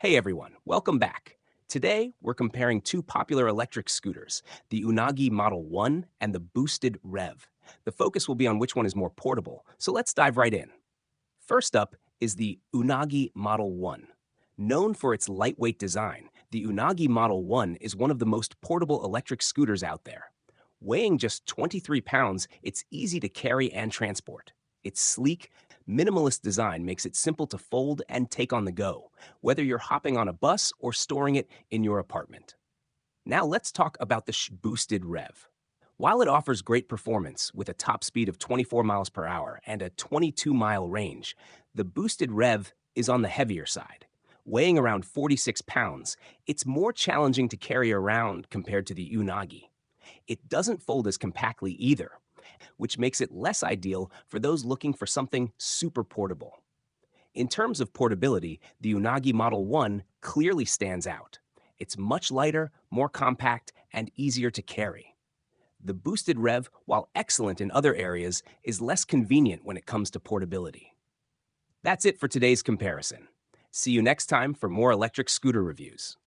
Hey everyone, welcome back. Today, we're comparing two popular electric scooters, the Unagi Model 1 and the Boosted Rev. The focus will be on which one is more portable, so let's dive right in. First up is the Unagi Model 1. Known for its lightweight design, the Unagi Model 1 is one of the most portable electric scooters out there. Weighing just 23 pounds, it's easy to carry and transport. Its sleek, minimalist design makes it simple to fold and take on the go, whether you're hopping on a bus or storing it in your apartment. Now let's talk about the boosted rev. While it offers great performance with a top speed of 24 miles per hour and a 22-mile range, the boosted rev is on the heavier side. Weighing around 46 pounds, it's more challenging to carry around compared to the Unagi. It doesn't fold as compactly either, which makes it less ideal for those looking for something super portable. In terms of portability, the Unagi Model 1 clearly stands out. It's much lighter, more compact, and easier to carry. The boosted rev, while excellent in other areas, is less convenient when it comes to portability. That's it for today's comparison. See you next time for more electric scooter reviews.